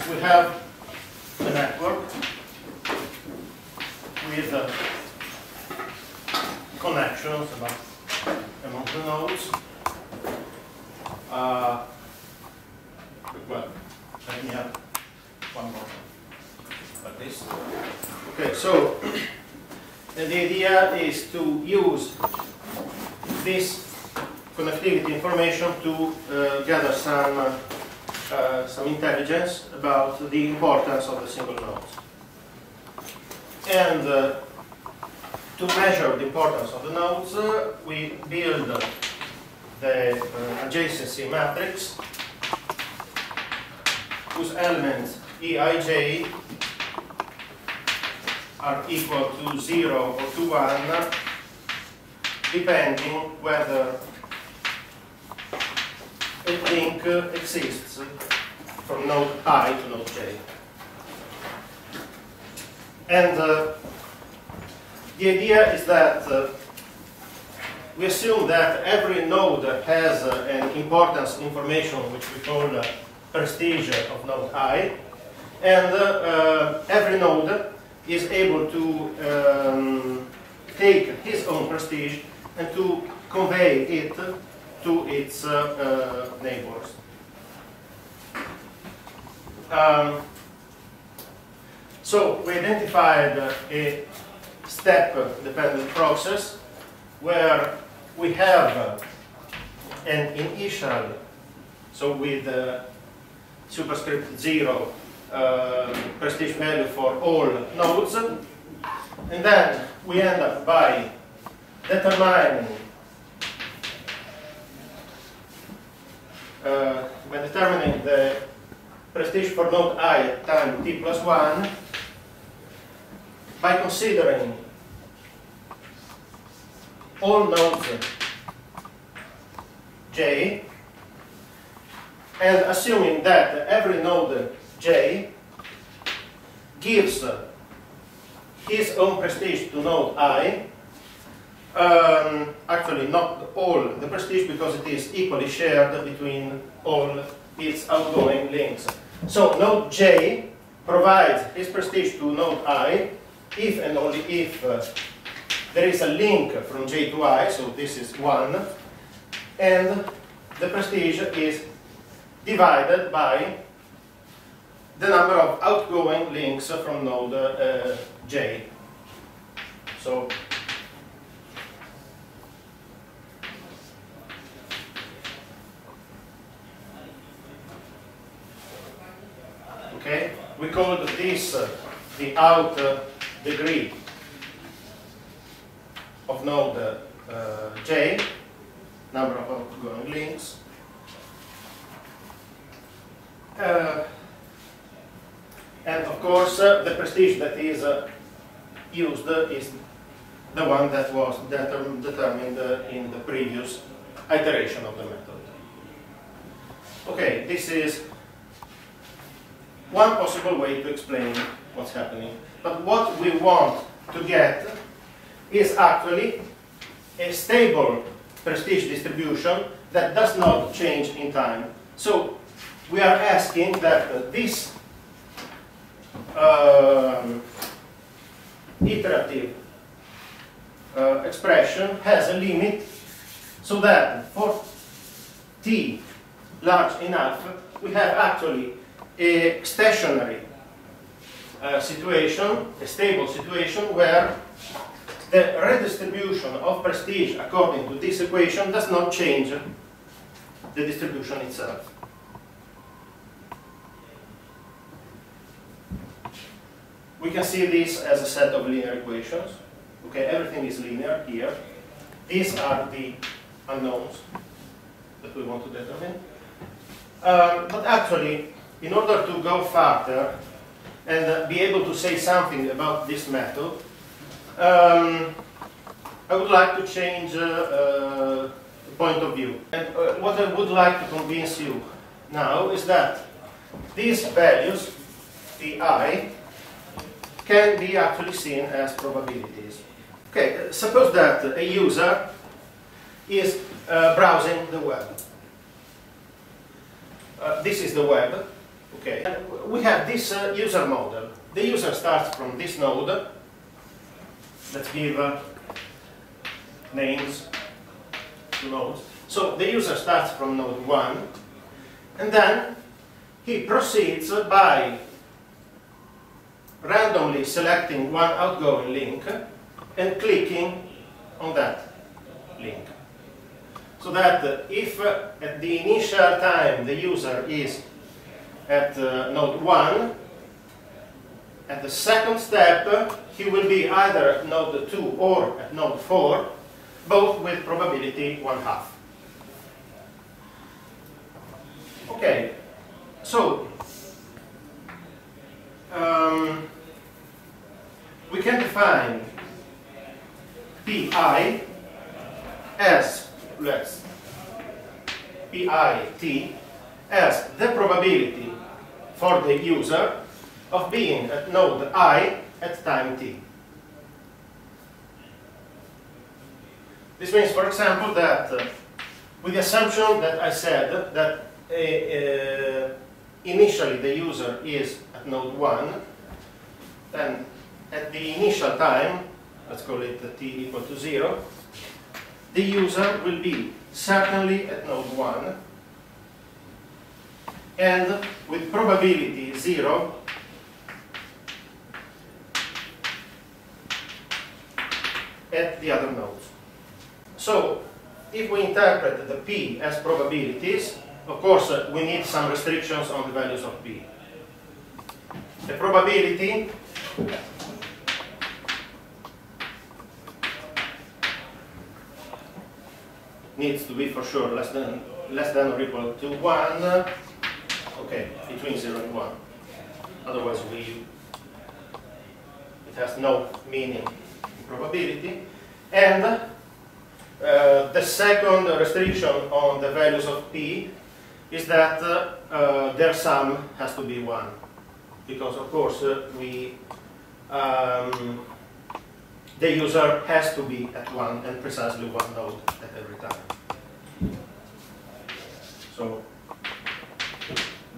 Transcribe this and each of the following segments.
we have a network with connections among the nodes. Well, let me have one more like this. Okay, so the idea is to use this connectivity information to gather some intelligence about the importance of the single nodes. And to measure the importance of the nodes, we build the adjacency matrix whose elements Eij are equal to 0 or to 1, depending whether a link exists from node I to node j. And the idea is that we assume that every node has an importance information which we call prestige of node I, and every node is able to take his own prestige and to convey it to its neighbors. So we identified a step-dependent process where we have an initial, so with superscript 0 prestige value for all nodes, and then we end up by determining the prestige for node I at time t plus 1 by considering all nodes j and assuming that every node j gives his own prestige to node I. Actually not all the prestige because it is equally shared between all its outgoing links. So node j provides his prestige to node I if and only if there is a link from j to I, so this is 1, and the prestige is divided by the number of outgoing links from node j. So okay, we call this the out degree of node j, number of outgoing links. And of course, the prestige that is used is the one that was determined in the previous iteration of the method. Okay, this is one possible way to explain what's happening. But what we want to get is actually a stable prestige distribution that does not change in time. So we are asking that this iterative expression has a limit so that for t large enough we have actually a stationary situation, a stable situation where the redistribution of prestige according to this equation does not change the distribution itself. We can see this as a set of linear equations. Okay, everything is linear here. These are the unknowns that we want to determine. But actually, in order to go further and be able to say something about this method, I would like to change the point of view. And what I would like to convince you now is that these values, Ti, can be actually seen as probabilities. Okay, suppose that a user is browsing the web. This is the web, Okay, we have this user model. The user starts from this node. Let's give names to nodes. So the user starts from node 1, and then he proceeds by randomly selecting one outgoing link and clicking on that link. So that if at the initial time the user is at node 1, at the second step he will be either at node 2 or at node 4, both with probability 1/2. Okay, so we can define Pi as, Pi(t) as the probability for the user of being at node I at time t. This means, for example, that with the assumption that I said that initially the user is at node 1, then at the initial time, let's call it t equal to 0, the user will be certainly at node 1, and with probability 0 at the other nodes. So, if we interpret the P as probabilities, of course we need some restrictions on the values of P. The probability needs to be for sure less than or equal to 1, okay, between 0 and 1. Otherwise it has no meaning in probability. And the second restriction on the values of P is that their sum has to be 1. Because of course the user has to be at 1 and precisely 1 node at every time. So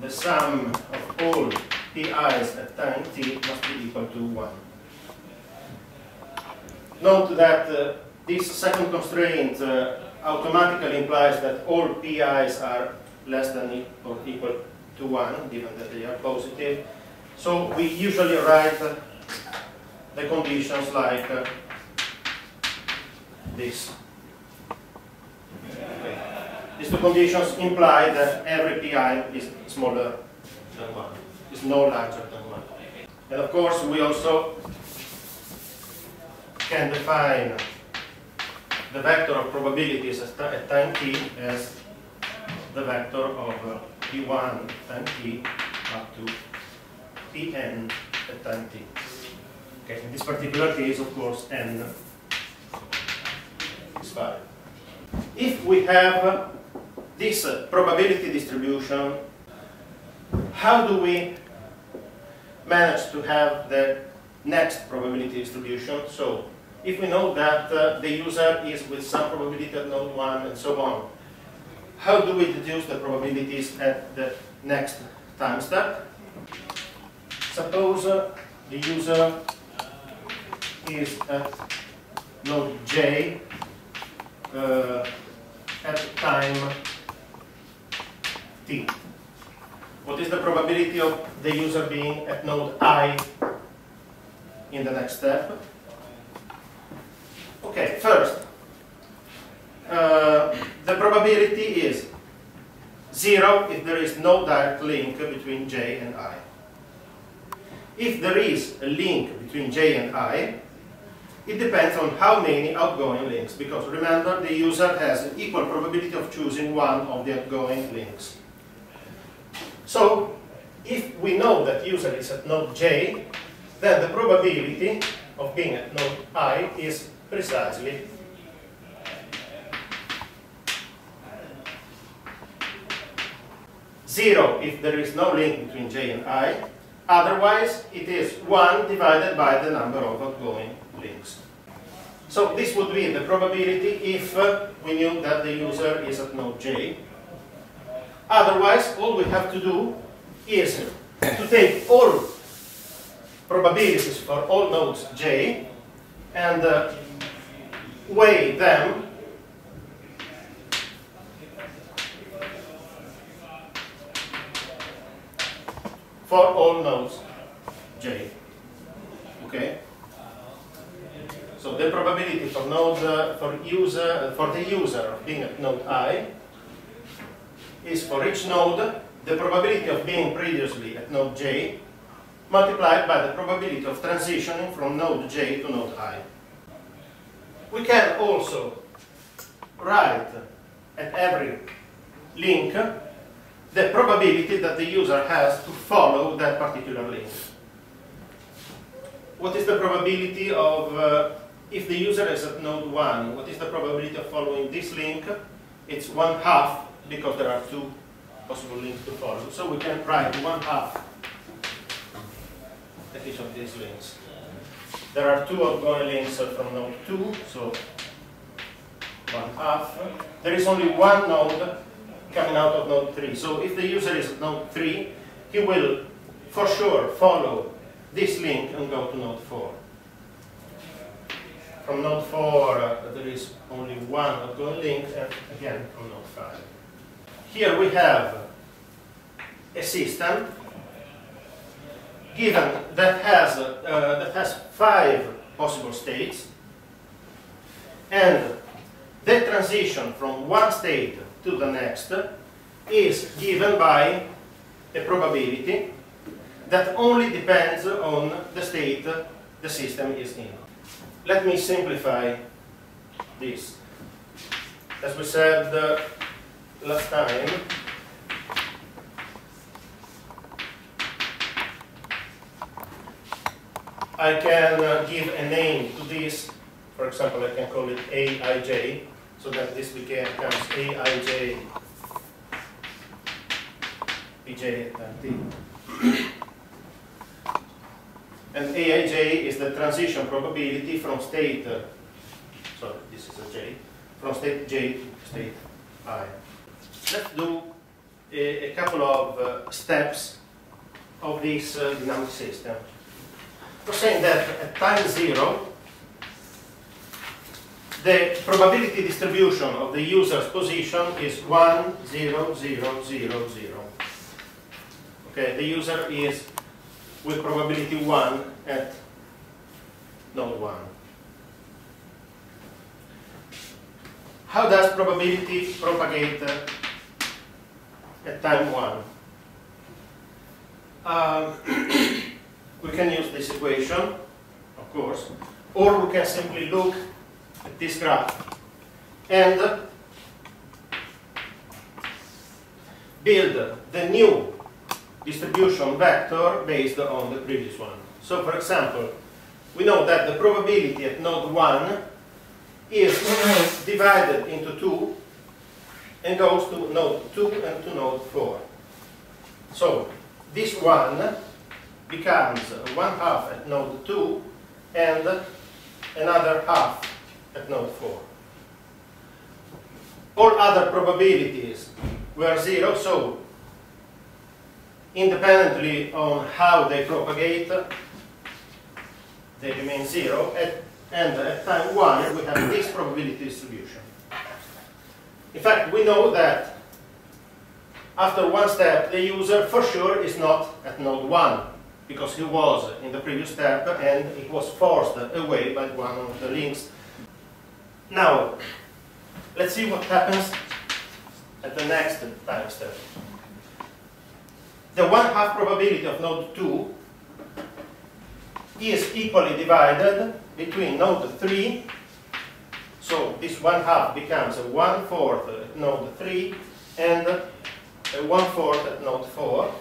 the sum of all Pi's at time t must be equal to 1. Note that this second constraint automatically implies that all Pi's are less than or equal to 1, given that they are positive. So we usually write the conditions like this. Okay. These two conditions imply that every Pi is smaller than 1, is no larger than 1. And of course we also can define the vector of probabilities at time t as the vector of P1 times t up to Pn at time t. Okay, in this particular case, of course, n is 5. If we have this probability distribution, how do we manage to have the next probability distribution? So, if we know that the user is with some probability at node 1 and so on, how do we deduce the probabilities at the next time step? Suppose the user is at node j at time t. What is the probability of the user being at node I in the next step? Okay, first, the probability is 0 if there is no direct link between j and I. If there is a link between j and I, it depends on how many outgoing links, because remember, the user has an equal probability of choosing one of the outgoing links. So, if we know that user is at node j, then the probability of being at node I is precisely zero if there is no link between j and I. Otherwise, it is 1 divided by the number of outgoing links. So this would be the probability if we knew that the user is at node j. Otherwise, all we have to do is to take all probabilities for all nodes j and weigh them for all nodes j. Okay. So the probability for the user of being at node I is for each node the probability of being previously at node j multiplied by the probability of transitioning from node j to node I. We can also write at every link the probability that the user has to follow that particular link. What is the probability of, if the user is at node 1, what is the probability of following this link? It's 1/2, because there are two possible links to follow. So we can write 1/2 at each of these links. There are two outgoing links from node 2, so 1/2. There is only one node coming out of node 3. So if the user is at node 3, he will for sure follow this link and go to node 4. From node 4, there is only one outgoing link, and again from node 5. Here we have a system given that has 5 possible states, and the transition from one state to the next is given by a probability that only depends on the state the system is in. Let me simplify this. As we said last time, I can give a name to this. For example, I can call it Aij, so that this becomes Aij Pj and T. And Aij is the transition probability from state, sorry, this is a J, from state J to state I. Let's do a couple of steps of this dynamic system. We're saying that at time 0, the probability distribution of the user's position is 1, 0, 0, 0, 0. Okay, the user is with probability 1 at node 1. How does probability propagate at time 1? We can use this equation, of course, or we can simply look at this graph and build the new distribution vector based on the previous one. So, for example, we know that the probability at node 1 is divided into 2 and goes to node 2 and to node 4. So, this one becomes 1/2 at node 2 and another 1/2 at node 4. All other probabilities were 0, so independently on how they propagate, they remain 0, and at time 1 we have this probability distribution. In fact, we know that after one step the user for sure is not at node 1, because he was in the previous step and he was forced away by one of the links. Now, let's see what happens at the next time step. The 1/2 probability of node 2 is equally divided between node 3, so this 1/2 becomes a 1/4 at node 3 and a 1/4 at node 4.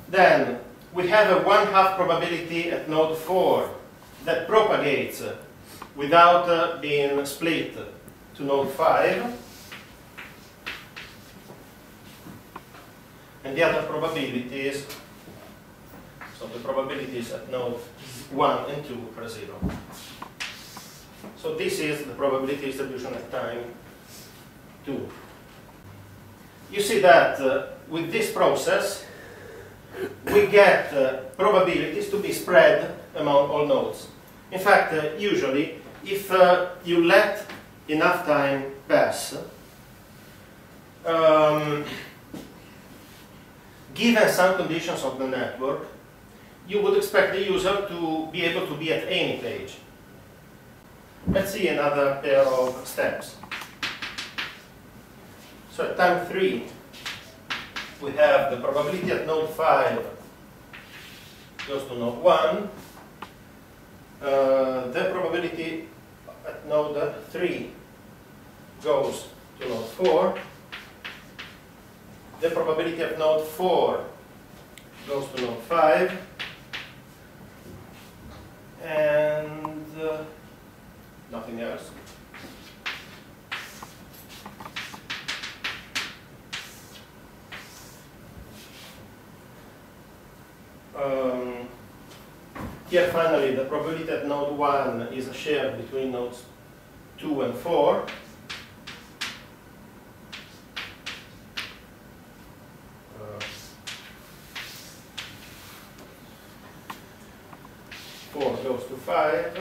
Then we have a 1/2 probability at node 4 that propagates without being split to node 5. And the other probabilities, so the probabilities at node 1 and 2 are 0. So this is the probability distribution at time 2. you see that with this process, we get probabilities to be spread among all nodes. In fact, usually, if you let enough time pass, given some conditions of the network, you would expect the user to be able to be at any page. Let's see another pair of steps. So at time 3, we have the probability at node 5 goes to node 1. The probability at node 3 goes to node 4. The probability at node 4 goes to node 5. And nothing else. Here finally the probability at node 1 is shared between nodes 2 and 4. Goes to 5,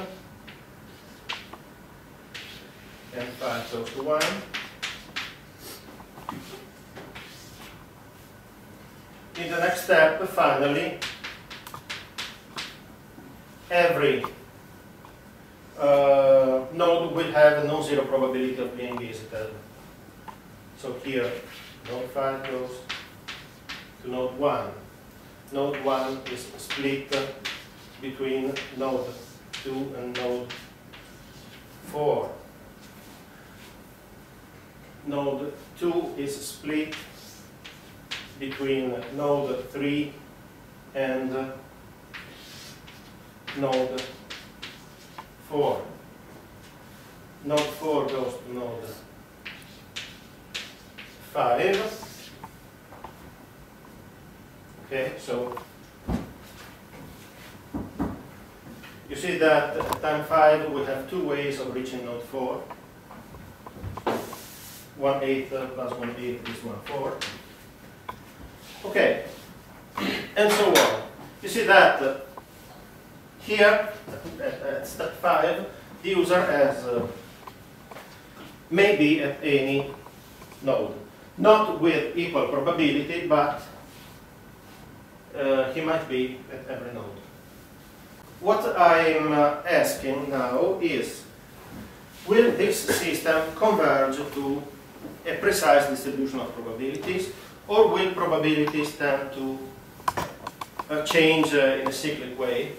and 5 goes to 1. In the next step, finally, every node will have a non-zero probability of being visited. So here, node 5 goes to node 1. Node 1 is split between node 2 and node 4. Node 2 is split between node 3 and node 4. Node 4 goes to node 5. Okay, so you see that at time 5 we have two ways of reaching node 4. 1/8 plus 1/8 is 1/4. Okay, and so on. You see that here at step 5, the user has maybe at any node, not with equal probability, but he might be at every node. What I'm asking now is, will this system converge to a precise distribution of probabilities, or will probabilities tend to change in a cyclic way?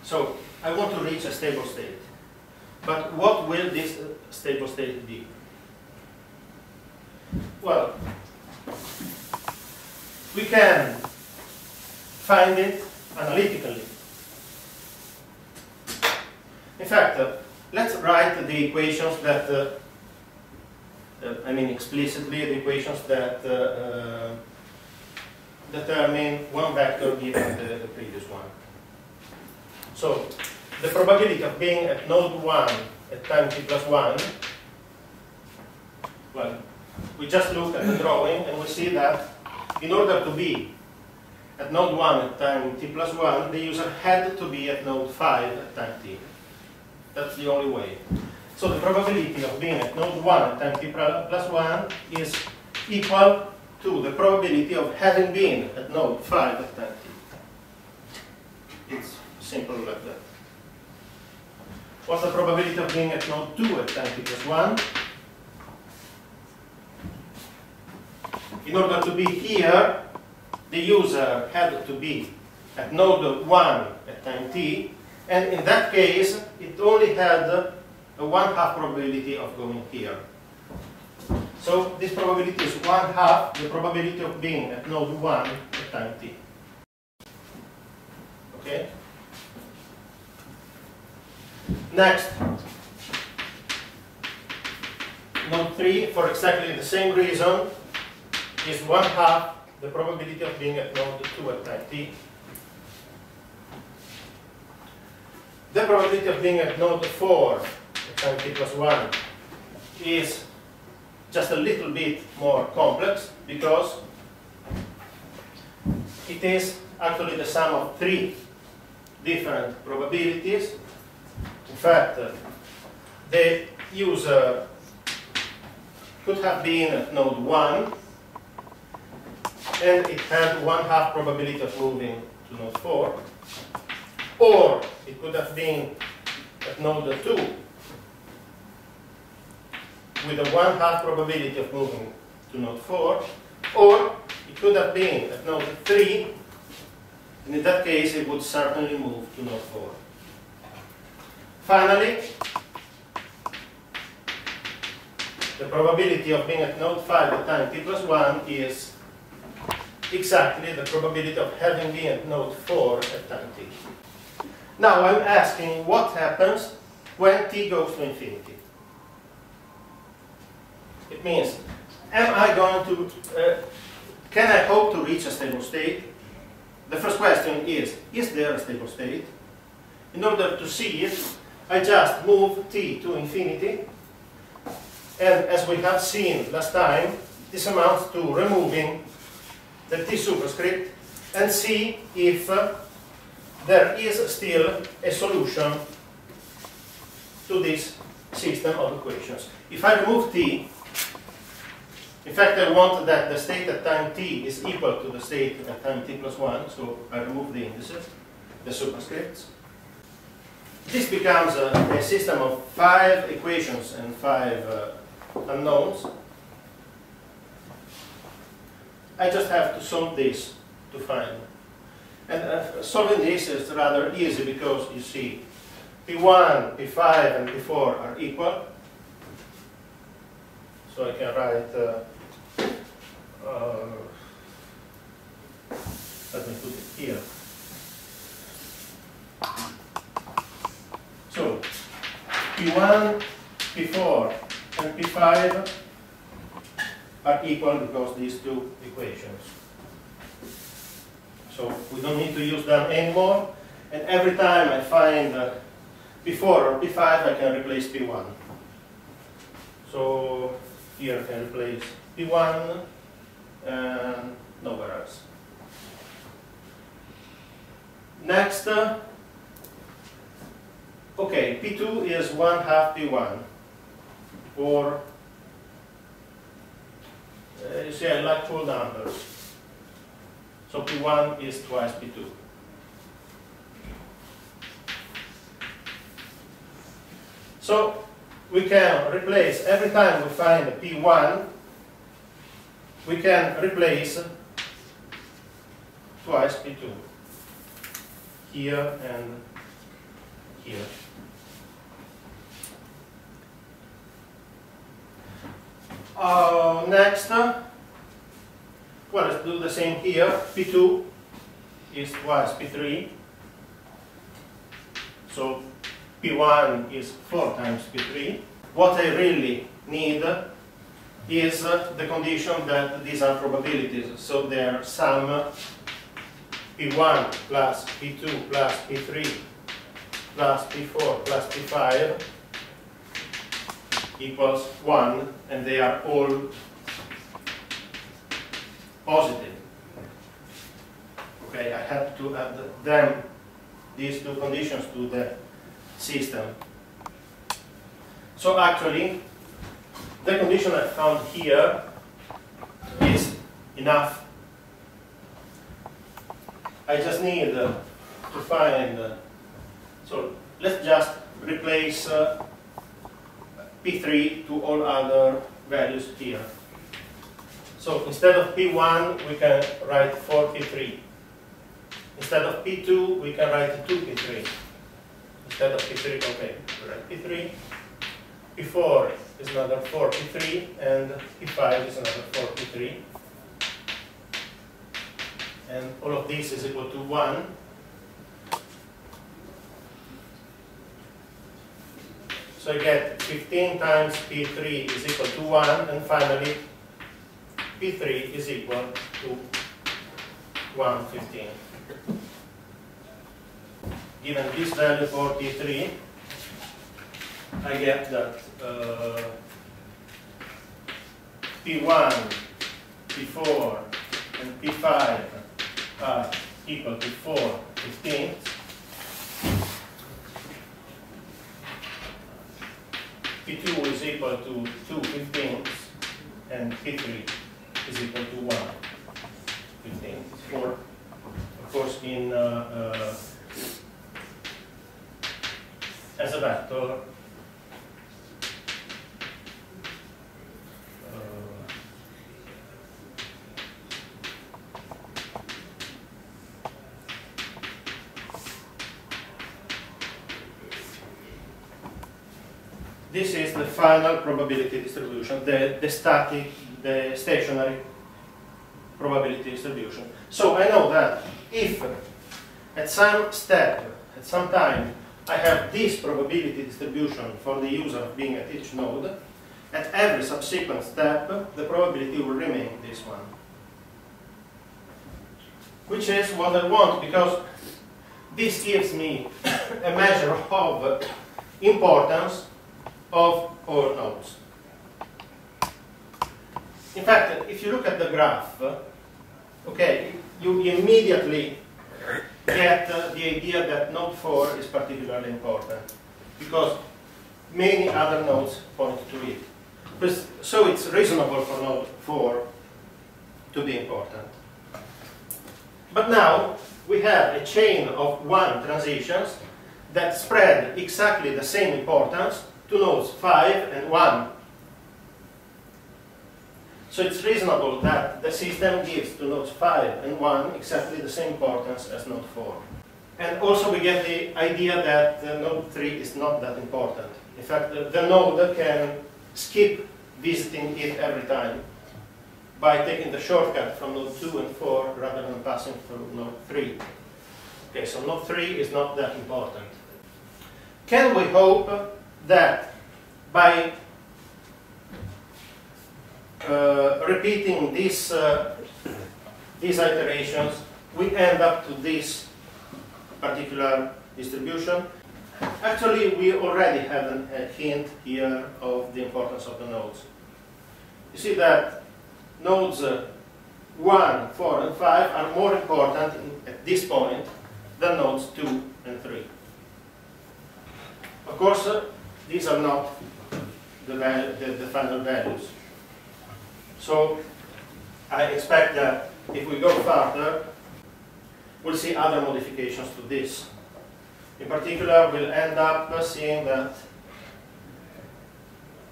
So I want to reach a stable state. But what will this stable state be? Well, we can find it analytically. In fact, let's write the equations that, explicitly the equations that determine one vector given the previous one. So, the probability of being at node 1 at time t plus 1, well, we just look at the drawing and we see that in order to be at node 1 at time t plus 1, the user had to be at node 5 at time t. That's the only way. So the probability of being at node 1 at time t plus 1 is equal to the probability of having been at node 5 at time t. It's simple like that. What's the probability of being at node 2 at time t plus 1? In order to be here, the user had to be at node 1 at time t, and in that case, it only had a 1/2 probability of going here. So this probability is 1/2 the probability of being at node 1 at time t. Okay? Next, node 3, for exactly the same reason, is 1/2 the probability of being at node 2 at time t. The probability of being at node 4 at time t plus 1 is just a little bit more complex. because it is actually the sum of 3 different probabilities. In fact, the user could have been at node 1, and it had 1/2 probability of moving to node 4, or it could have been at node 2 with a 1/2 probability of moving to node 4, or it could have been at node 3, and in that case it would certainly move to node 4. Finally, the probability of being at node 5 at time t plus 1 is exactly the probability of having been at node 4 at time t. Now I'm asking what happens when t goes to infinity. It means, am I going to, can I hope to reach a stable state? The first question is there a stable state? In order to see it, I just move t to infinity, and as we have seen last time, this amounts to removing the t superscript and see if there is still a solution to this system of equations. If I remove t, in fact I want that the state at time t is equal to the state at time t plus 1, so I remove the indices, the superscripts. This becomes a system of 5 equations and 5 unknowns. I just have to solve this to find. And solving this is rather easy because you see P1, P5, and P4 are equal. So I can write, let me put it here. So P1, P4, and P5 are equal because these two equations. So we don't need to use them anymore. And every time I find P4 or P5, I can replace P1. So here I can replace P1 and nowhere else. Next, okay, P2 is 1/2 P1. Or, you see, I like full numbers. So P1 is twice P2. So we can replace, every time we find a P1, we can replace twice P2. Here and here. Next, well, let's do the same here. P2 is twice P3. So P1 is 4 times P3. What I really need is the condition that these are probabilities. So their sum P1 plus P2 plus P3 plus P4 plus P5 equals 1, and they are all positive. Okay, I have to add them, these two conditions, to the system. So actually, the condition I found here is enough. I just need to find, so let's just replace P3 to all other values here. So instead of P1, we can write 4P3. Instead of P2, we can write 2P3. Instead of P3, okay, we write P3. P4 is another 4P3, and P5 is another 4P3. And all of this is equal to 1. So I get 15 times P3 is equal to 1, and finally P3 is equal to 115. Given this value for P3, I get that P1 P4 and P5 are equal to 4/15, P2 is equal to 2/15, and P3 is equal to 1/15. For, of course, in as a vector, this is the final probability distribution, the stationary probability distribution. So I know that if at some step, at some time, I have this probability distribution for the user being at each node, at every subsequent step, the probability will remain this one. Which is what I want, because this gives me a measure of importance of all nodes. In fact, if you look at the graph, okay, you immediately get the idea that node 4 is particularly important, because many other nodes point to it. So it's reasonable for node 4 to be important. But now we have a chain of 1 transitions that spread exactly the same importance to nodes 5 and 1. So it's reasonable that the system gives to nodes 5 and 1 exactly the same importance as node 4. And also we get the idea that node 3 is not that important. In fact, the node can skip visiting it every time by taking the shortcut from node 2 and 4 rather than passing through node 3. Okay, so node 3 is not that important. Can we hope that by repeating these iterations, we end up to this particular distribution? Actually, we already have a hint here of the importance of the nodes. You see that nodes 1, 4, and 5 are more important at this point than nodes 2 and 3. Of course, these are not the final values. So I expect that if we go further, we'll see other modifications to this. In particular, we'll end up seeing that,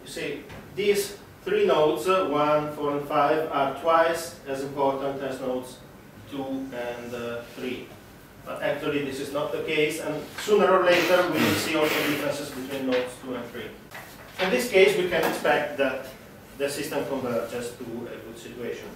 you see, these 3 nodes, 1, 4, and 5, are twice as important as nodes 2 and 3. But actually, this is not the case, and sooner or later, we will see also differences between nodes 2 and 3. In this case, we can expect that the system converges to a good situation.